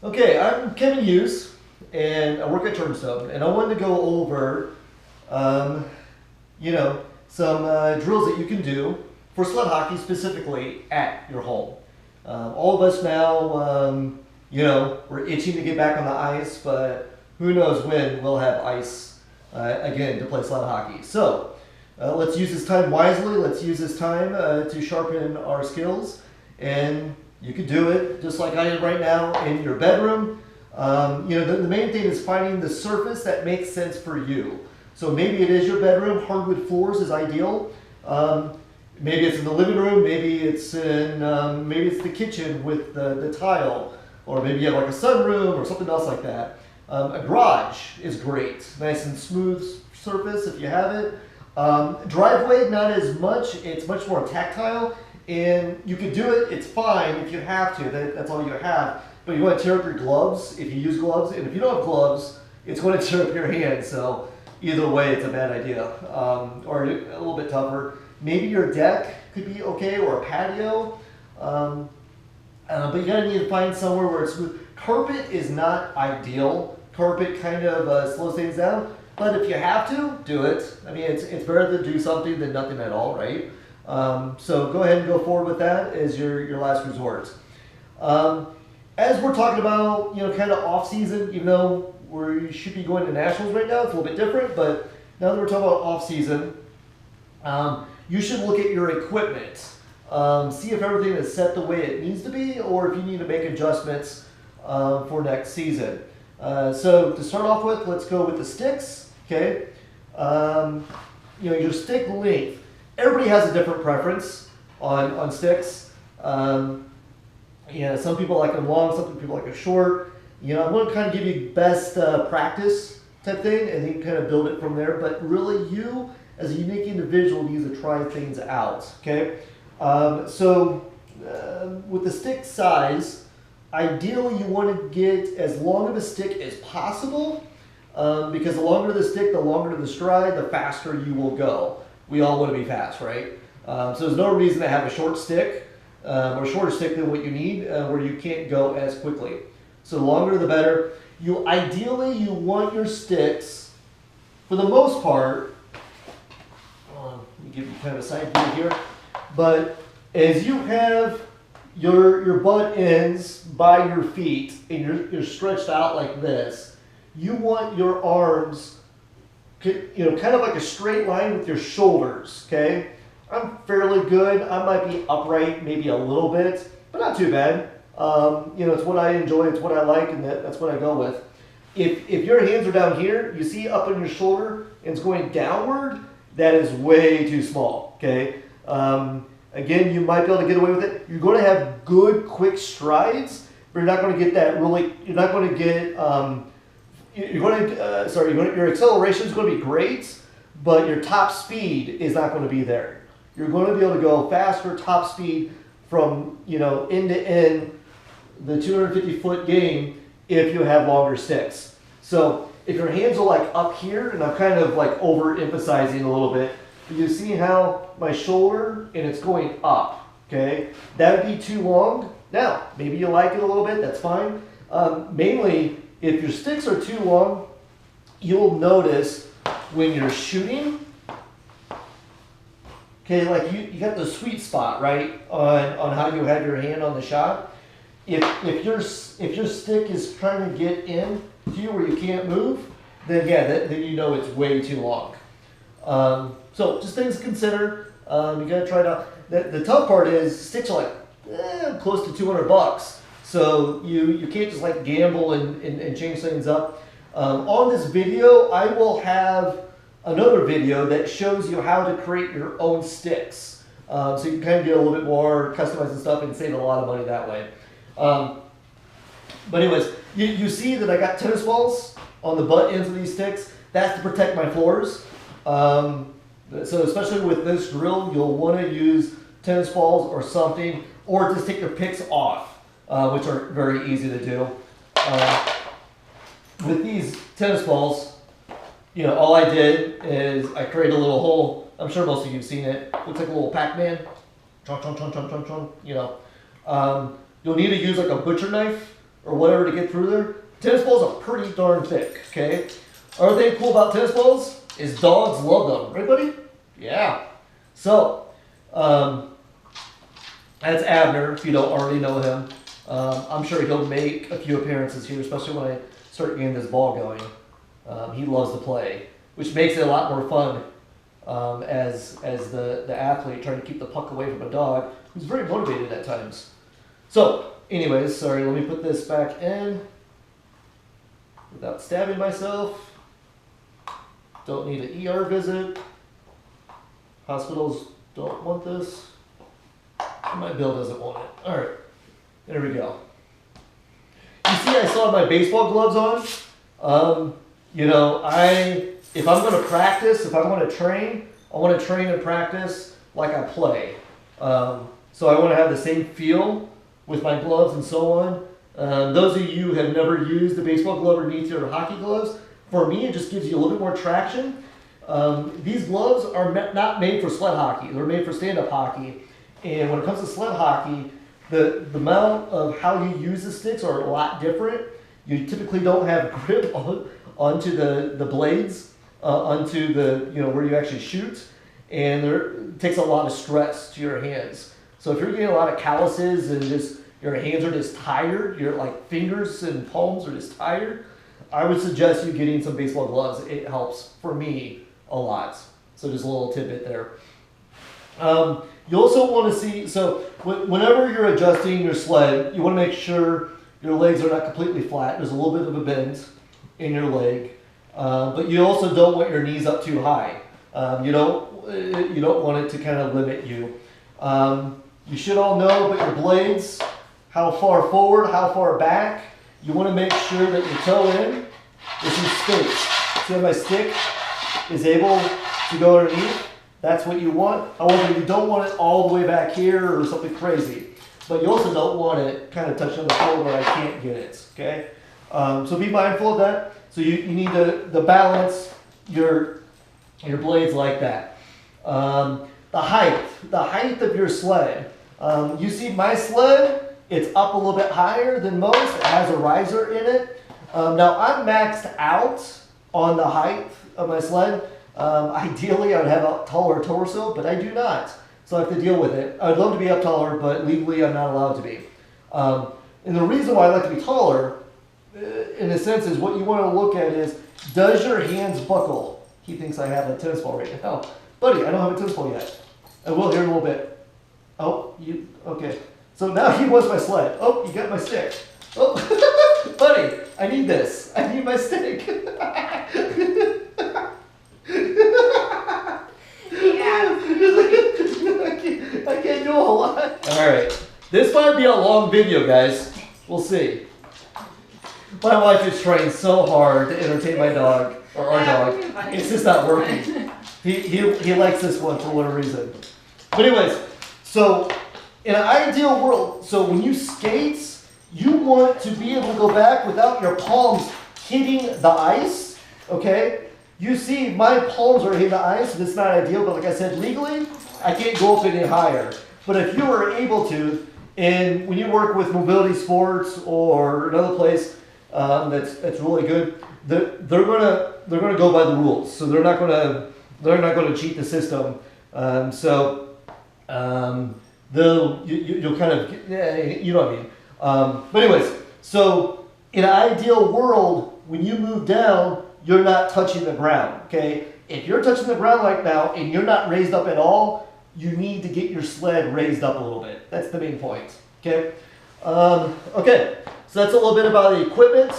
Okay, I'm Kevin Hughes, and I work at Turnstone, and I wanted to go over, um, some drills that you can do for sled hockey specifically at your home. All of us now, we're itching to get back on the ice, but who knows when we'll have ice again to play sled hockey. So let's use this time wisely. Let's use this time to sharpen our skills, and you could do it just like I am right now in your bedroom. The main thing is finding the surface that makes sense for you. So maybe it is your bedroom. Hardwood floors is ideal. Maybe it's in the living room. Maybe it's in maybe it's the kitchen with the tile, or maybe you have like a sunroom or something else like that. A garage is great, nice and smooth surface if you have it. Driveway, not as much. It's much more tactile. And you can do it, it's fine if you have to, that's all you have. But you want to tear up your gloves if you use gloves, and if you don't have gloves, it's going to tear up your hands. So either way, it's a bad idea, or a little bit tougher. Maybe your deck could be okay, or a patio, but you gotta need to find somewhere where it's smooth. Carpet is not ideal. Carpet kind of slows things down, but if you have to, do it. I mean, it's better to do something than nothing at all, right? So go ahead and go forward with that as your last resort. As we're talking about, kind of off season, even though we should be going to nationals right now, it's a little bit different, but now that we're talking about off season, you should look at your equipment. See if everything is set the way it needs to be, or if you need to make adjustments for next season. So to start off with, let's go with the sticks, okay? Your stick length. Everybody has a different preference on sticks. Some people like them long, some people like them short. I'm going to kind of give you best practice type thing, and then kind of build it from there. But really, you as a unique individual need to try things out. Okay, with the stick size, ideally you want to get as long of a stick as possible, because the longer the stick, the longer the stride, the faster you will go. We all want to be fast, right? So there's no reason to have a short stick or shorter stick than what you need, where you can't go as quickly. So the longer the better. Ideally you want your sticks, for the most part, let me give you kind of a side view here, but as you have your butt ends by your feet and you're stretched out like this, you want your arms kind of like a straight line with your shoulders, okay? I'm fairly good. I might be upright maybe a little bit, but not too bad. It's what I enjoy, it's what I like, and that's what I go with. If your hands are down here, you see up on your shoulder, and it's going downward, that is way too small, okay? Again, you might be able to get away with it. You're going to have good, quick strides, but you're not going to get that really, you're not going to get, your acceleration is going to be great, but your top speed is not going to be there. You're going to be able to go faster top speed from end to end, the 250-foot game, if you have longer sticks. So if your hands are like up here, and I'm kind of like overemphasizing a little bit, but you see how my shoulder and it's going up, okay? That would be too long. Now, maybe you like it a little bit, that's fine. Mainly, if your sticks are too long, you'll notice when you're shooting, okay, like you got the sweet spot, right, on how you have your hand on the shot. If your stick is trying to get in to you where you can't move, then yeah, then you know it's way too long. So just things to consider. You gotta try it out. The tough part is sticks are like close to $200. So you can't just like gamble and change things up. On this video, I will have another video that shows you how to create your own sticks. So you can kind of get a little bit more customized and stuff and save a lot of money that way. But anyways, you see that I got tennis balls on the butt ends of these sticks. That's to protect my floors. So especially with this drill, you'll want to use tennis balls or something, or just take your picks off, which are very easy to do. With these tennis balls, all I did is I created a little hole. I'm sure most of you have seen it. Looks like a little Pac-Man. Chunk, chunk, chunk, chunk, chunk, chunk, You'll need to use like a butcher knife or whatever to get through there. Tennis balls are pretty darn thick, okay? Other thing cool about tennis balls is dogs love them, right buddy? Yeah. So, that's Abner, if you don't already know him. I'm sure he'll make a few appearances here, especially when I start getting this ball going. He loves to play, which makes it a lot more fun as the athlete trying to keep the puck away from a dog who's very motivated at times. So, anyways, sorry, let me put this back in without stabbing myself. Don't need an ER visit. Hospitals don't want this. My bill doesn't want it. All right, there we go. You see, I still have my baseball gloves on. You know, if I'm going to practice, if I want to train, I want to train and practice like I play. So I want to have the same feel with my gloves and so on. Those of you who have never used a baseball glove underneath your hockey gloves, for me, it just gives you a little bit more traction. These gloves are not made for sled hockey. They're made for stand-up hockey. And when it comes to sled hockey, the amount of how you use the sticks are a lot different. You typically don't have grip onto the blades, onto the, where you actually shoot. And it takes a lot of stress to your hands. So if you're getting a lot of calluses and just your hands are just tired, your fingers and palms are just tired, I would suggest you getting some baseball gloves. It helps for me a lot. So just a little tidbit there. You also want to see, so whenever you're adjusting your sled, you want to make sure your legs are not completely flat. There's a little bit of a bend in your leg, but you also don't want your knees up too high. You don't want it to kind of limit you. You should all know about your blades, how far forward, how far back. You want to make sure that your toe in is in space. See how my stick is able to go underneath? That's what you want. However, you don't want it all the way back here or something crazy. But you also don't want it kind of touching the floor where I can't get it, okay? So be mindful of that. So you need to balance your blades like that. The height of your sled. You see my sled, it's up a little bit higher than most. It has a riser in it. Now I'm maxed out on the height of my sled. Ideally, I would have a taller torso, but I do not. So I have to deal with it. I'd love to be up taller, but legally I'm not allowed to be. And the reason why I like to be taller, in a sense, is what you want to look at is, does your hands buckle? He thinks I have a tennis ball right now. Buddy, I don't have a tennis ball yet. I will here in a little bit. Oh, okay. So now he wants my sled. Oh, you got my stick. Oh, buddy, I need this. I need my stick. I can't do a whole lot. All right, this might be a long video, guys. We'll see. My wife is trying so hard to entertain my dog, or our dog. It's just not working. He likes this one for whatever reason. But anyways, so in an ideal world, so when you skate, you want to be able to go back without your palms hitting the ice, okay? You see, my palms are hitting the ice, and it's not ideal, but like I said, legally, I can't go up any higher. But if you are able to, and when you work with mobility sports or another place that's really good, they're gonna go by the rules. So they're not gonna cheat the system. You'll kind of, you know what I mean. But anyways, so in an ideal world, when you move down, you're not touching the ground, okay? If you're touching the ground like now and you're not raised up at all, you need to get your sled raised up a little bit. That's the main point, okay? Okay, so that's a little bit about the equipment.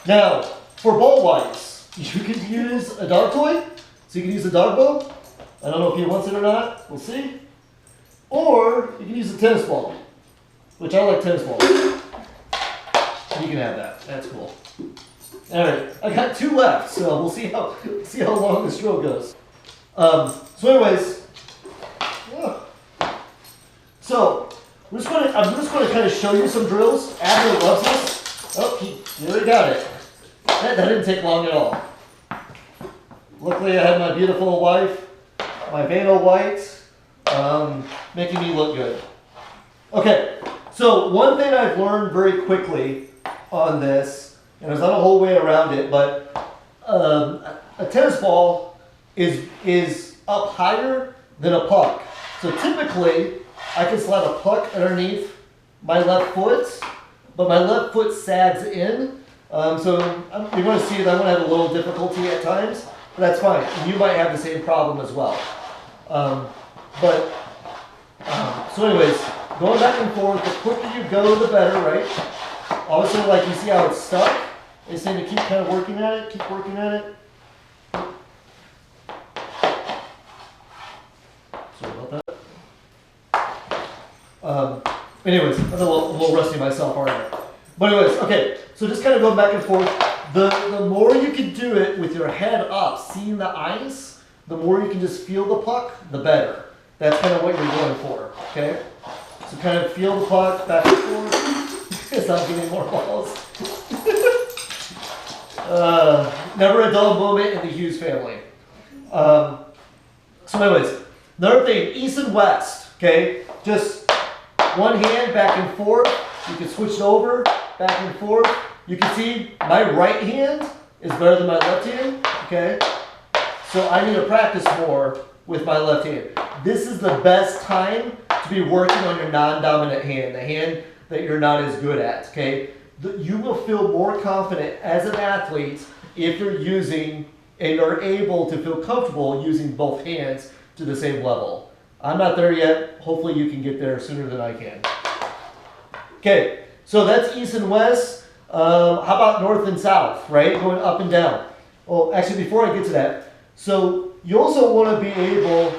Now, for ball wipes, you can use a dog toy. So you can use a dog bone. I don't know if he wants it or not. We'll see. Or you can use a tennis ball, which I like tennis balls. You can have that. That's cool. All right, I got 2 left, so we'll see how long this drill goes. So anyways, so I'm just going to kind of show you some drills. Abner loves this. Oh, he really got it. That didn't take long at all. Luckily, I had my beautiful wife, my Vanna White, making me look good. Okay, So one thing I've learned very quickly on this, and there's not a whole way around it, but a tennis ball is up higher than a puck. So typically, I can slide a puck underneath my left foot, but my left foot sags in. So you're going to see that I'm going to have a little difficulty at times, but that's fine. And you might have the same problem as well. So anyways, going back and forth, the quicker you go, the better, right? Obviously, like you see how it's stuck. They say to keep kind of working at it, keep working at it. Sorry about that. Anyways, I'm a little rusty myself, aren't I? But anyways, okay, so just kind of going back and forth. The more you can do it with your head up, seeing the ice, the more you can just feel the puck, the better. That's kind of what you're going for, okay? So kind of feel the puck back and forth. It's not getting more balls. Never a dull moment in the Hughes family. So anyways, another thing, east and west, okay? Just one hand back and forth. You can switch it over, back and forth. You can see my right hand is better than my left hand, okay? So I need to practice more with my left hand. This is the best time to be working on your non-dominant hand, the hand that you're not as good at, okay? You will feel more confident as an athlete if you're using and are able to feel comfortable using both hands to the same level. I'm not there yet. Hopefully you can get there sooner than I can. Okay, so that's east and west. How about north and south, right? Going up and down. Well, actually, before I get to that, so you also want to be able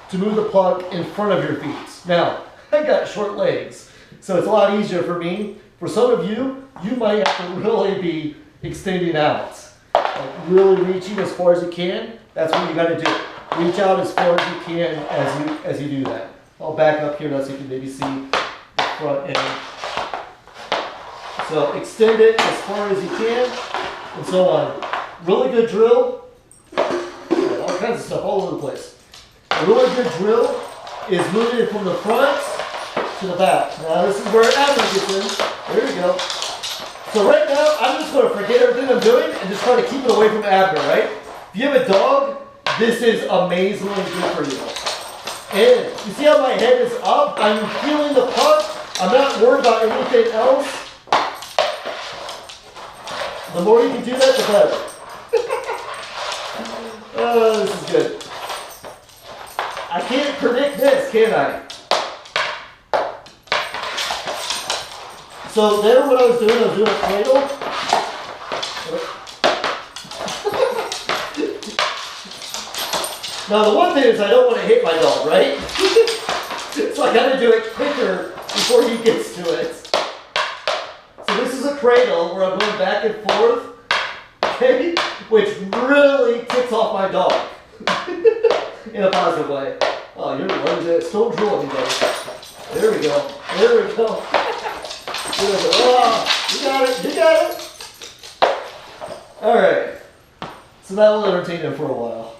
to move the puck in front of your feet. Now, I got short legs, so it's a lot easier for me. For some of you, you might have to really be extending out, like really reaching as far as you can. That's what you got to do. Reach out as far as you can as you do that. I'll back up here so you can maybe see the front end. So extend it as far as you can, and so on. Really good drill. All kinds of stuff all over the place. A really good drill is moving it from the front to the back. Now this is where Abner gets in. There you go. So right now, I'm just going to forget everything I'm doing and just try to keep it away from Abner, right? If you have a dog, this is amazingly good for you. And you see how my head is up? I'm feeling the puck. I'm not worried about anything else. The more you can do that, the better. Oh, this is good. I can't predict this, can I? So there what I was doing a cradle. Now the one thing is I don't want to hit my dog, right? So I got to do it quicker before he gets to it. So this is a cradle where I'm going back and forth, okay? Which really ticks off my dog in a positive way. Oh, you're loving this. Don't drool at me, buddy. There we go. There we go. Oh, you got it. You got it. All right. So that will entertain him for a while.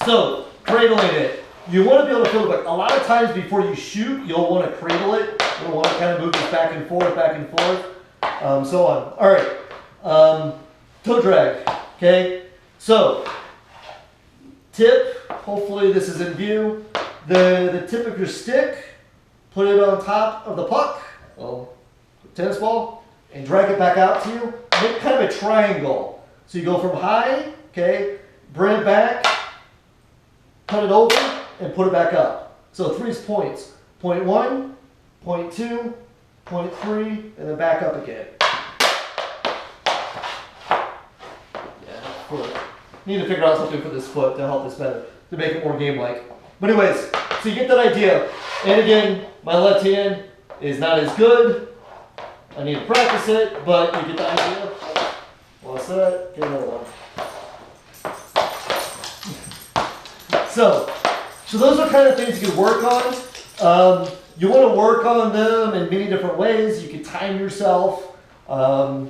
So, cradling it. You want to be able to feel it, but a lot of times before you shoot, you'll want to cradle it. You'll want to kind of move this back and forth, so on. All right. Toe drag. Okay. So, tip. Hopefully this is in view. The tip of your stick. Put it on top of the puck, tennis ball, and drag it back out to you. Make kind of a triangle. So you go from high, okay, bring it back, cut it over, and put it back up. So 3 points. Point 1, point 2, point 3, and then back up again. Yeah, foot. Need to figure out something for this foot to help this better, to make it more game-like. But anyways, so you get that idea. And again, my left hand is not as good. I need to practice it, but you get the idea. Well set, get another one. So those are kind of things you can work on. You want to work on them in many different ways. You can time yourself. You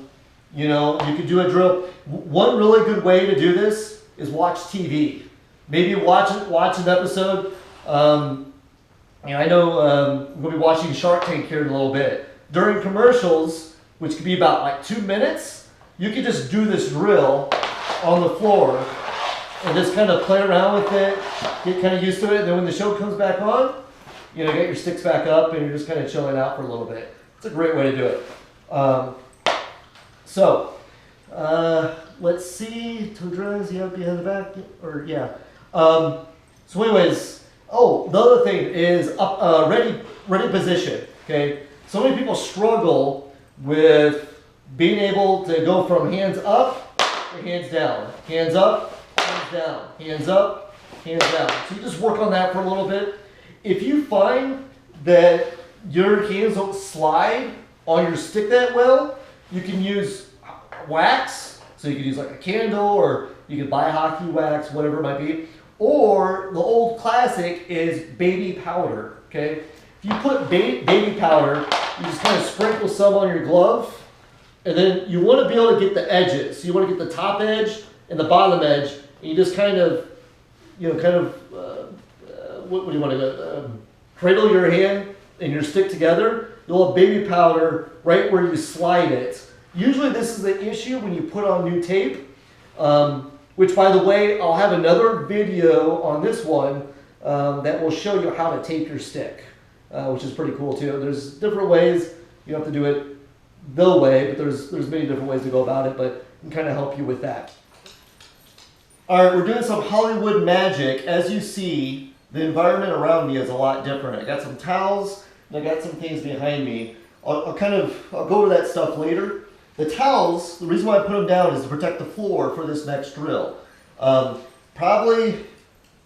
can do a drill. One really good way to do this is watch TV. Maybe watch an episode. And I know we're going to be watching Shark Tank here in a little bit. During commercials, which could be about like 2 minutes, you can just do this drill on the floor and just kind of play around with it, get kind of used to it. And then when the show comes back on, you know, get your sticks back up and you're just kind of chilling out for a little bit. It's a great way to do it. Let's see. Toe drags, yep, behind the back, or yeah. So anyways, oh, the other thing is up, ready position. Okay, so many people struggle with being able to go from hands up to hands down, hands up, hands down, hands up, hands down. So you just work on that for a little bit. If you find that your hands don't slide on your stick that well, you can use wax. So you can use like a candle, or you can buy hockey wax, whatever it might be. Or the old classic is baby powder, okay? If you put baby powder, you just kind of sprinkle some on your glove, and then you want to be able to get the edges. So you want to get the top edge and the bottom edge, and you just kind of, you know, what do you want to do? Cradle your hand and your stick together. You'll have baby powder right where you slide it. Usually this is the issue when you put on new tape, which, by the way, I'll have another video on this one that will show you how to tape your stick, which is pretty cool too. There's different ways. You don't have to do it the way, but there's many different ways to go about it, but it can kind of help you with that. All right, we're doing some Hollywood magic. As you see, the environment around me is a lot different. I got some towels, and I got some things behind me. I'll go over that stuff later. The towels, the reason why I put them down is to protect the floor for this next drill. Probably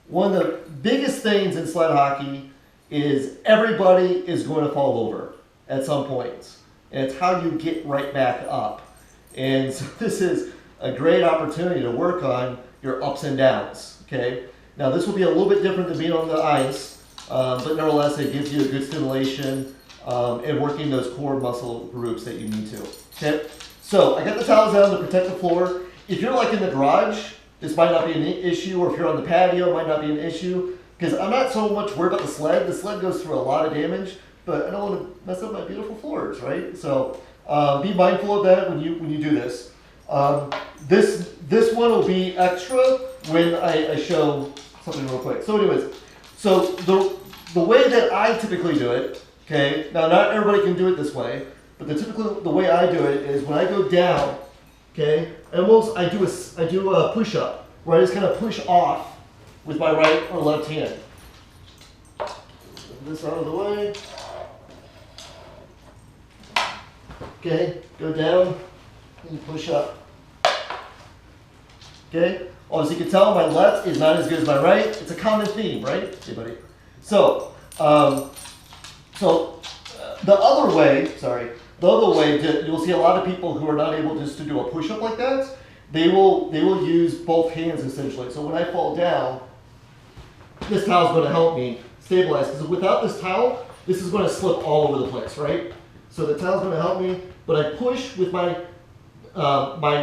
one of the biggest things in sled hockey is everybody is going to fall over at some point. And it's how you get right back up. And so this is a great opportunity to work on your ups and downs, okay? Now this will be a little bit different than being on the ice, but nevertheless it gives you a good stimulation and working those core muscle groups that you need to. Okay, so I got the towels down to protect the floor. If you're like in the garage, this might not be an issue, or if you're on the patio, it might not be an issue, because I'm not so much worried about the sled. The sled goes through a lot of damage, but I don't want to mess up my beautiful floors, right? So be mindful of that when you do this. This one will be extra when I show something real quick. So anyways, so the way that I typically do it, okay, now not everybody can do it this way, but the way I do it is when I go down, okay, I do a push-up, where I just kind of push off with my right or left hand. Get this out of the way. Okay, go down and push up. Okay, as you can tell, my left is not as good as my right. It's a common theme, right, everybody? So, the other way, you'll see a lot of people who are not able just to do a push-up like that. They will use both hands essentially. So when I fall down, this towel is going to help me stabilize, because without this towel, this is going to slip all over the place, right? So the towel is going to help me, but I push with my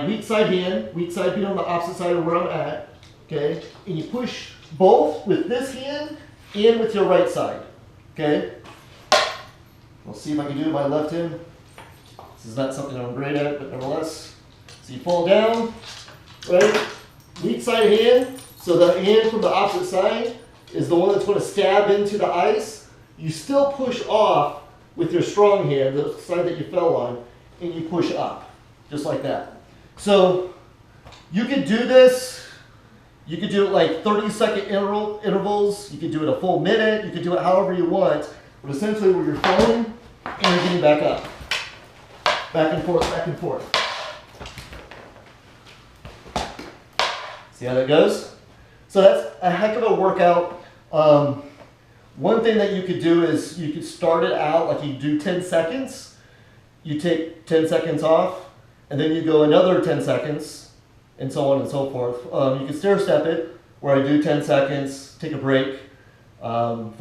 weak side hand, weak side being on the opposite side of where I'm at, okay? And you push both with this hand and with your right side, okay? We'll see if I can do it with my left hand. This is not something I'm great at, but nevertheless. So you fall down, right? Weak side hand, so the hand from the opposite side is the one that's going to stab into the ice. You still push off with your strong hand, the side that you fell on, and you push up, just like that. So you could do this. You could do it like 30-second intervals. You could do it a full minute. You could do it however you want. But essentially where you're falling and you're getting back up. Back and forth, back and forth. See how that goes? So that's a heck of a workout. One thing that you could do is you could start it out like you do 10 seconds. You take 10 seconds off, and then you go another 10 seconds, and so on and so forth. You can stair step it, where I do 10 seconds, take a break, 5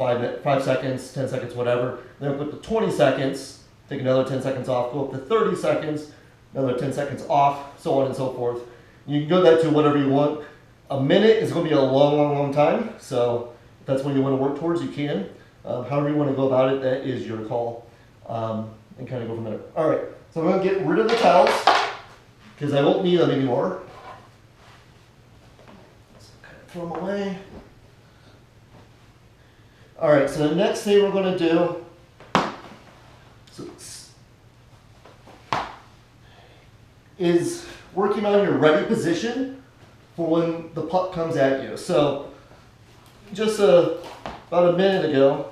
seconds, 10 seconds, whatever. Then I put the 20 seconds, take another 10 seconds off, go up to 30 seconds, another 10 seconds off, so on and so forth. You can go that to whatever you want. A minute is going to be a long, long, long time, so if that's what you want to work towards, you can. However you want to go about it, that is your call. And kind of go from there. All right, so I'm going to get rid of the towels because I won't need them anymore. So kind of throw them away. All right, so the next thing we're going to do is working on your ready position for when the puck comes at you. So just about a minute ago,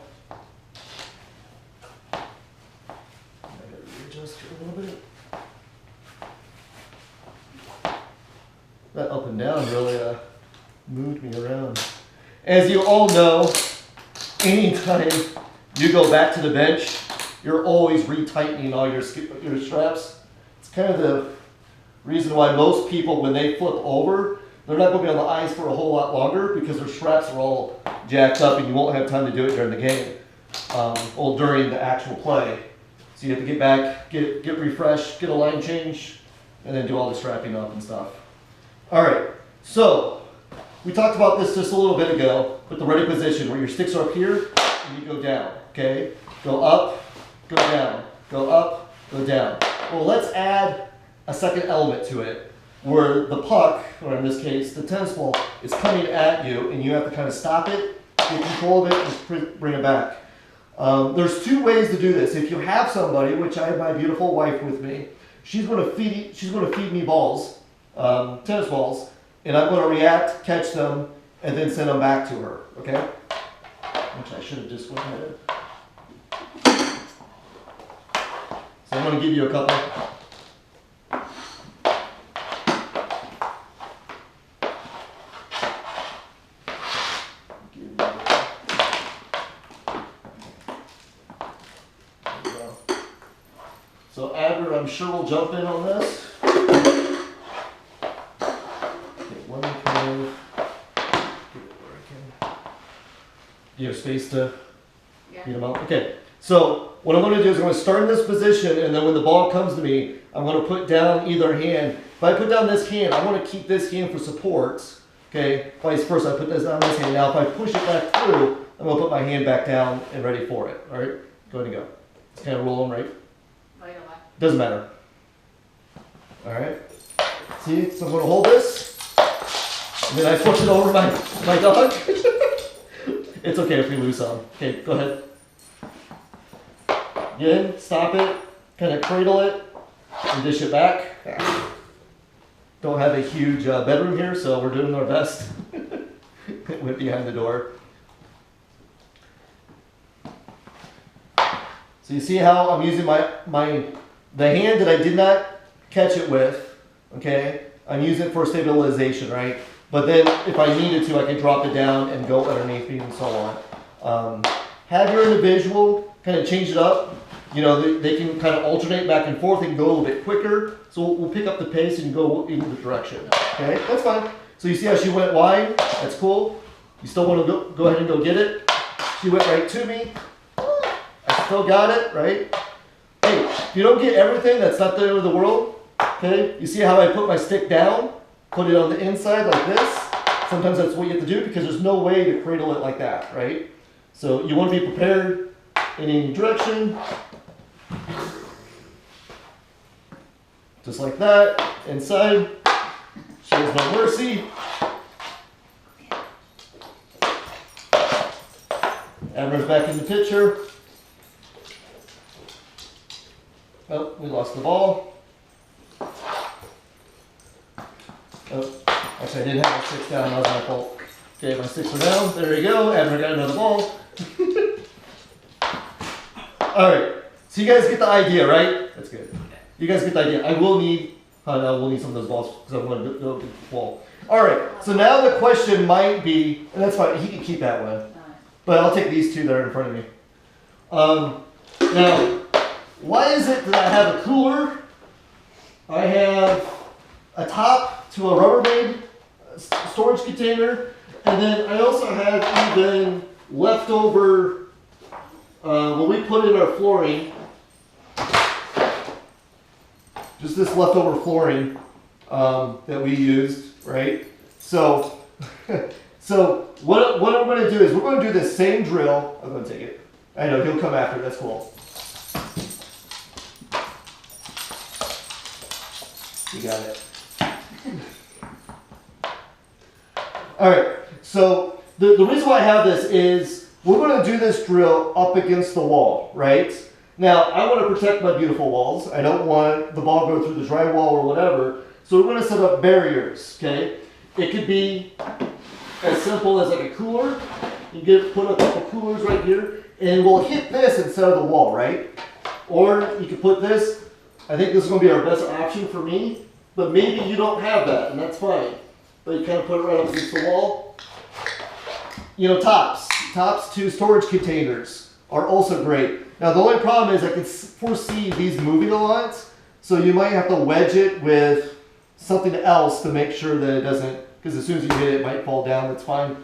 I gotta readjust here a little bit. That up and down really moved me around. As you all know, anytime you go back to the bench, you're always retightening all your straps. It's kind of the reason why most people, when they flip over, they're not going to be on the ice for a whole lot longer because their straps are all jacked up and you won't have time to do it during the game, or during the actual play. So you have to get back, get refreshed, get a line change, and then do all the strapping up and stuff. All right, so we talked about this just a little bit ago with the ready position where your sticks are up here and you go down, okay? Go up, go down, go up, go down. Well, let's add a second element to it where the puck, or in this case the tennis ball, is coming at you and you have to kind of stop it, get control of it, and bring it back. There's two ways to do this. If you have somebody, which I have my beautiful wife with me, she's going to feed me balls, tennis balls, and I'm going to react, catch them, and then send them back to her, okay? Which I should have just went ahead. So I'm going to give you a couple. So Adler, I'm sure will jump in on this. Okay, one curve. Get it where I can. Do you have space to get them out? Okay. So what I'm going to do is I'm going to start in this position, and then when the ball comes to me, I'm going to put down either hand. If I put down this hand, I want to keep this hand for supports. Okay. Vice versa, I put this down this hand. Now if I push it back through, I'm going to put my hand back down and ready for it. All right. Go ahead and go. It's kind of rolling right. Doesn't matter. All right. See, so I'm going to hold this, and then I flip it over my dog. It's okay if we lose some. Okay, go ahead. Again, stop it, kind of cradle it, and dish it back. Don't have a huge bedroom here, so we're doing our best. It went behind the door. So you see how I'm using the hand that I did not catch it with, okay? I'm using it for stabilization, right? But then if I needed to, I can drop it down and go underneath me and so on. Have your individual kind of change it up. You know, they can kind of alternate back and forth and go a little bit quicker. So we'll pick up the pace and go in the direction, okay? That's fine. So you see how she went wide? That's cool. You still want to go ahead and go get it. She went right to me. I still got it, right? Hey, if you don't get everything, that's not the end of the world, okay? You see how I put my stick down, put it on the inside like this? Sometimes that's what you have to do because there's no way to cradle it like that, right? So you want to be prepared in any direction. Just like that, inside, shows no mercy. Abner's back in the picture. Oh, we lost the ball. Oh, actually I didn't have my sticks down, that was my fault. Okay, my sticks are down, there you go, Abner got another ball. Alright, so you guys get the idea, right? That's good. You guys get the idea. I will need some of those balls because I'm going to go to the ball. Alright, so now the question might be, and that's fine, he can keep that one. But I'll take these two that are in front of me. Now, why is it that I have a cooler? I have a top to a Rubbermaid storage container, and then I also have even leftover, when we put in our flooring, just this leftover flooring that we used, right? So, so what I'm going to do is we're going to do this same drill. I'm going to take it. I know, he'll come after. That's cool. You got it. All right, so the reason why I have this is we're going to do this drill up against the wall, right? Now, I want to protect my beautiful walls. I don't want the ball to go through the drywall or whatever, so we're going to set up barriers, okay? It could be as simple as like a cooler. You put a couple coolers right here, and we'll hit this instead of the wall, right? Or you could put this. I think this is going to be our best option for me, but maybe you don't have that, and that's fine. But you kind of put it right up against the wall. You know, tops to storage containers are also great. Now the only problem is I can foresee these moving a lot, so you might have to wedge it with something else to make sure that it doesn't, because as soon as you hit it, it might fall down. That's fine.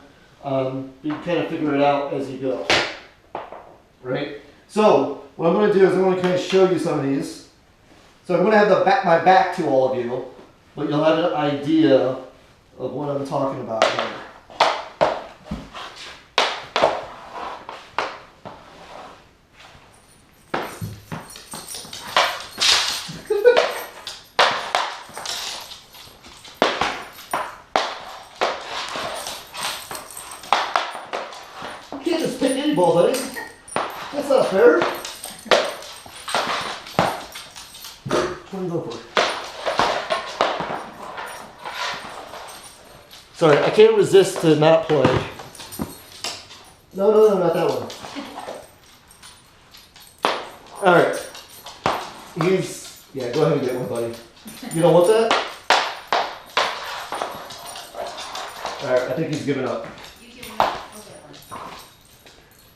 You can kind of figure it out as you go, right? So what I'm going to do is I'm going to kind of show you some of these. So I'm going to have my back to all of you, but you'll have an idea of what I'm talking about here. You can't just pick any ball, buddy. That's not fair. What do you go for? Sorry, I can't resist to not play. No, not that one. All right. Yeah, go ahead and get one, buddy. You don't want that? All right, I think he's giving up.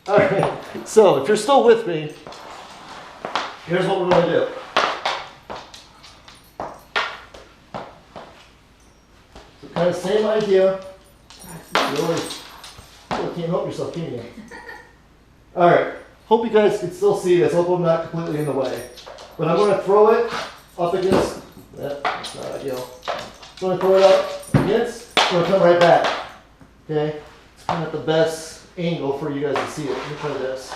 All right, so if you're still with me, here's what we're going to do. So kind of same idea. You really can't help yourself, can you? All right, hope you guys can still see this. Hope I'm not completely in the way. But I'm going to throw it up against, that's not ideal. I'm going to throw it up against, it's going to come right back. Okay, it's kind of the best angle for you guys to see it. Let me try this.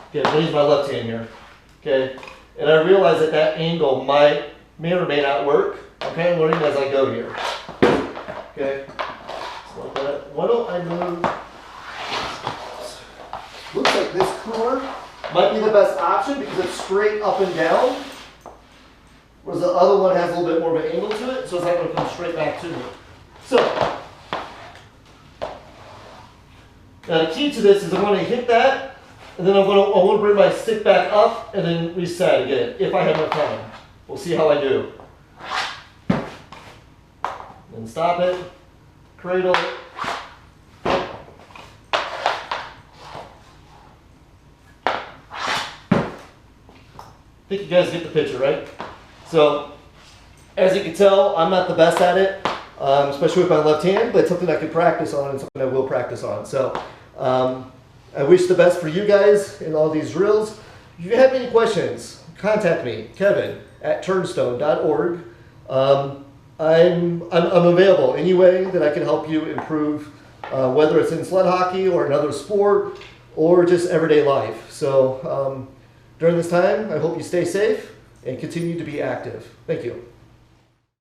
Okay, I'm going to use my left hand here. Okay, and I realize that angle may or may not work. I'm kind of learning as I go here. Okay, so like that. Why don't I move? Looks like this cooler might be the best option because it's straight up and down, whereas the other one has a little bit more of an angle to it, so it's not going to come straight back to me. So, now the key to this is I'm going to hit that, and then I want to bring my stick back up and then reset again, if I have enough time. We'll see how I do. Then stop it, cradle it. I think you guys get the picture, right? So, as you can tell, I'm not the best at it, especially with my left hand, but it's something I can practice on and something I will practice on. So, I wish the best for you guys in all these drills. If you have any questions, contact me, kevin@turnstone.org. I'm available any way that I can help you improve, whether it's in sled hockey or another sport or just everyday life. So, during this time, I hope you stay safe and continue to be active. Thank you.